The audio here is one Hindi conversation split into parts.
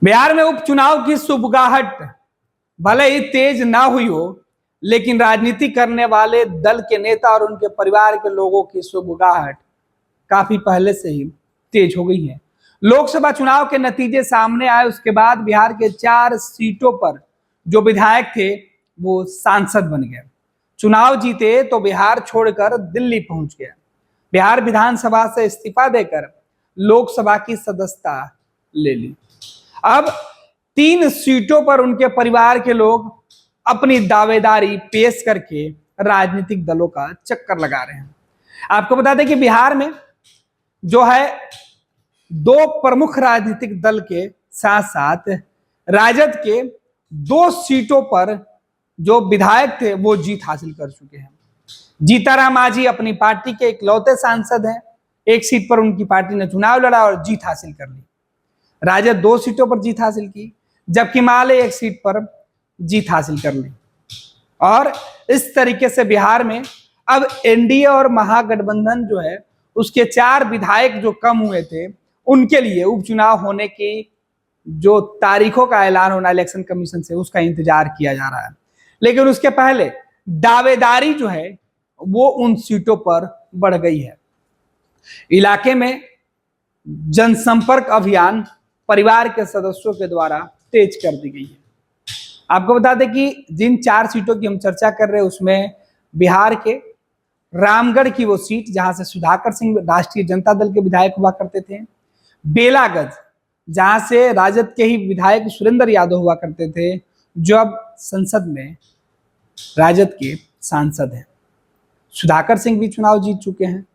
बिहार में उपचुनाव की सुबगाहट भले ही तेज ना हुई हो, लेकिन राजनीति करने वाले दल के नेता और उनके परिवार के लोगों की सुबगाहट काफी पहले से ही तेज हो गई है। लोकसभा चुनाव के नतीजे सामने आए उसके बाद बिहार के 4 सीटों पर जो विधायक थे वो सांसद बन गए। चुनाव जीते तो बिहार छोड़कर दिल्ली पहुंच गए। बिहार विधानसभा से इस्तीफा देकर लोकसभा की सदस्यता ले ली। अब 3 सीटों पर उनके परिवार के लोग अपनी दावेदारी पेश करके राजनीतिक दलों का चक्कर लगा रहे हैं। आपको बता दें कि बिहार में जो है 2 प्रमुख राजनीतिक दल के साथ साथ राजद के 2 सीटों पर जो विधायक थे वो जीत हासिल कर चुके हैं। जीताराम मांझी अपनी पार्टी के इकलौते सांसद हैं। एक सीट पर उनकी पार्टी ने चुनाव लड़ा और जीत हासिल कर ली। राजद 2 सीटों पर जीत हासिल की, जबकि माले 1 सीट पर जीत हासिल कर ली। और इस तरीके से बिहार में अब एनडीए और महागठबंधन जो है उसके 4 विधायक जो कम हुए थे उनके लिए उपचुनाव होने की जो तारीखों का ऐलान होना इलेक्शन कमीशन से उसका इंतजार किया जा रहा है। लेकिन उसके पहले दावेदारी जो है वो उन सीटों पर बढ़ गई है। इलाके में जनसंपर्क अभियान परिवार के सदस्यों के द्वारा तेज कर दी गई है। आपको बता दें कि जिन 4 सीटों की हम चर्चा कर रहे हैं उसमें बिहार के रामगढ़ की वो सीट जहां से सुधाकर सिंह राष्ट्रीय जनता दल के विधायक हुआ करते थे, बेलागंज जहां से राजद के ही विधायक सुरेंद्र यादव हुआ करते थे जो अब संसद में राजद के सांसद हैं। सुधाकर सिंह भी चुनाव जीत चुके हैं,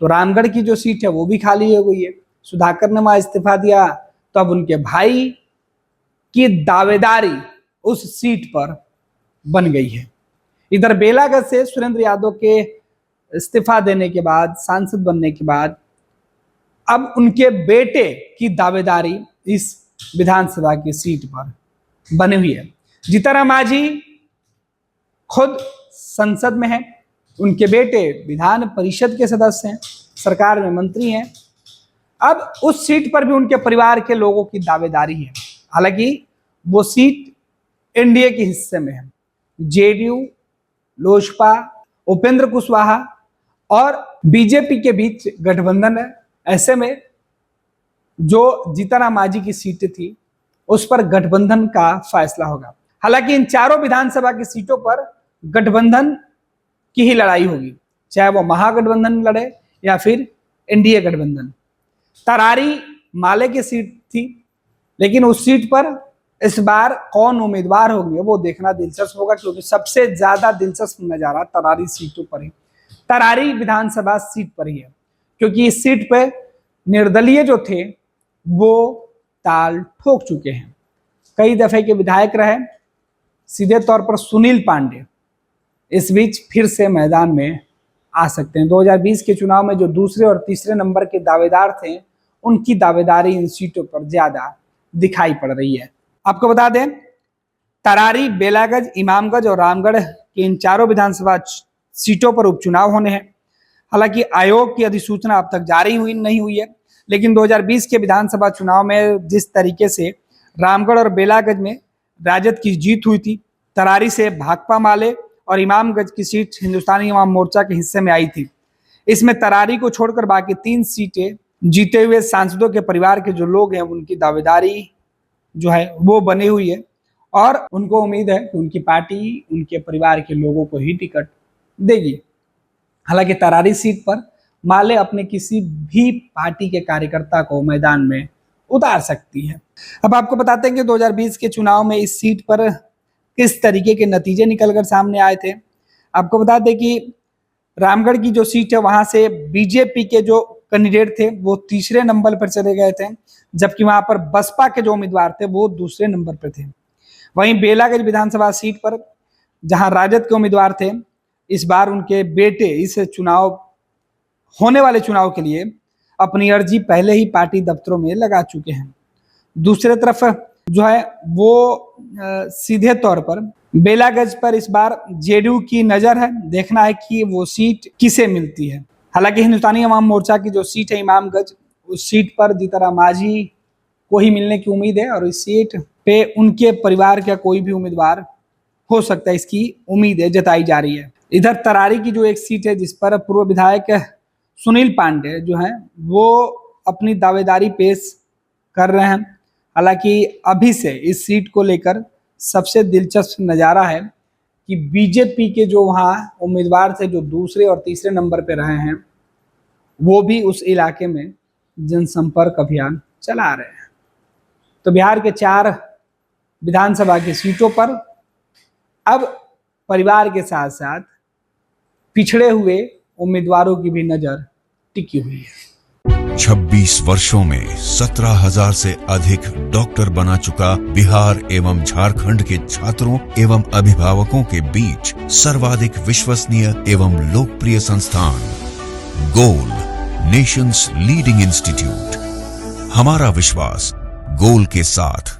तो रामगढ़ की जो सीट है वो भी खाली हो गई है। सुधाकर ने वहां इस्तीफा दिया तो अब उनके भाई की दावेदारी उस सीट पर बन गई है। इधर बेलागंज से सुरेंद्र यादव के इस्तीफा देने के बाद, सांसद बनने के बाद अब उनके बेटे की दावेदारी इस विधानसभा की सीट पर बनी हुई है। जीताराम मांझी खुद संसद में है, उनके बेटे विधान परिषद के सदस्य हैं, सरकार में मंत्री हैं। अब उस सीट पर भी उनके परिवार के लोगों की दावेदारी है। हालांकि वो सीट एनडीए के हिस्से में है। जेडीयू, लोजपा, उपेंद्र कुशवाहा और बीजेपी के बीच गठबंधन है। ऐसे में जो जीताराम मांझी की सीट थी उस पर गठबंधन का फैसला होगा। हालांकि इन चारों विधानसभा की सीटों पर गठबंधन की ही लड़ाई होगी, चाहे वो महागठबंधन लड़े या फिर एनडीए गठबंधन। तरारी माले की सीट थी, लेकिन उस सीट पर इस बार कौन उम्मीदवार होंगे वो देखना दिलचस्प होगा, क्योंकि सबसे ज्यादा दिलचस्प नजारा तरारी सीटों पर ही, तरारी विधानसभा सीट पर ही है। क्योंकि इस सीट पे निर्दलीय जो थे वो ताल ठोक चुके हैं। कई दफे के विधायक रहे, सीधे तौर पर सुनील पांडे इस बीच फिर से मैदान में आ सकते हैं। 2020 के चुनाव में जो दूसरे और तीसरे नंबर के दावेदार थे उनकी दावेदारी इन सीटों पर ज्यादा दिखाई पड़ रही है। आपको बता दें, तरारी, बेलागंज, इमामगंज और रामगढ़ के इन चारों विधानसभा सीटों पर उपचुनाव होने हैं। हालांकि आयोग की अधिसूचना अब तक जारी नहीं हुई है, लेकिन 2020 के विधानसभा चुनाव में जिस तरीके से रामगढ़ और बेलागंज में राजद की जीत हुई थी, तरारी से भाकपा माले और इमामगंज की सीट हिंदुस्तानी अवाम मोर्चा के हिस्से में आई थी। इसमें तरारी को छोड़कर बाकी 3 सीटें जीते हुए सांसदों के परिवार के जो लोग हैं उनकी दावेदारी जो है वो बनी हुई है और उनको उम्मीद है कि उनकी पार्टी उनके परिवार के लोगों को ही टिकट देगी। हालांकि तरारी सीट पर माले अपने किसी भी पार्टी के कार्यकर्ता को मैदान में उतार सकती है। अब आपको बताते हैं कि 2020 के चुनाव में इस सीट पर किस तरीके के नतीजे निकलकर सामने आए थे। आपको बता दें कि रामगढ़ की जो सीट है वहां से बीजेपी के जो कैंडिडेट थे वो तीसरे नंबर पर चले गए थे, जबकि वहां पर बसपा के जो उम्मीदवार थे वो दूसरे नंबर पर थे। वहीं बेलागंज विधानसभा सीट पर जहां राजद के उम्मीदवार थे, इस बार उनके बेटे इस चुनाव होने वाले चुनाव के लिए अपनी अर्जी पहले ही पार्टी दफ्तरों में लगा चुके हैं। दूसरी तरफ जो है वो सीधे तौर पर बेलागंज पर इस बार जेडीयू की नजर है, देखना है कि वो सीट किसे मिलती है। हालांकि हिंदुस्तानी अवाम मोर्चा की जो सीट है इमामगंज, उस सीट पर जीताराम मांझी को ही मिलने की उम्मीद है और इस सीट पे उनके परिवार का कोई भी उम्मीदवार हो सकता है, इसकी उम्मीद है, जताई जा रही है। इधर तरारी की जो एक सीट है जिस पर पूर्व विधायक सुनील पांडे जो हैं वो अपनी दावेदारी पेश कर रहे हैं। हालांकि अभी से इस सीट को लेकर सबसे दिलचस्प नज़ारा है कि बीजेपी के जो वहाँ उम्मीदवार थे जो दूसरे और तीसरे नंबर पे रहे हैं वो भी उस इलाके में जनसंपर्क अभियान चला रहे हैं। तो बिहार के 4 विधानसभा की सीटों पर अब परिवार के साथ साथ पिछड़े हुए उम्मीदवारों की भी नजर टिकी हुई है। 26 वर्षों में 17,000 से अधिक डॉक्टर बना चुका बिहार एवं झारखंड के छात्रों एवं अभिभावकों के बीच सर्वाधिक विश्वसनीय एवं लोकप्रिय संस्थान गोल, नेशंस लीडिंग इंस्टीट्यूट। हमारा विश्वास गोल के साथ।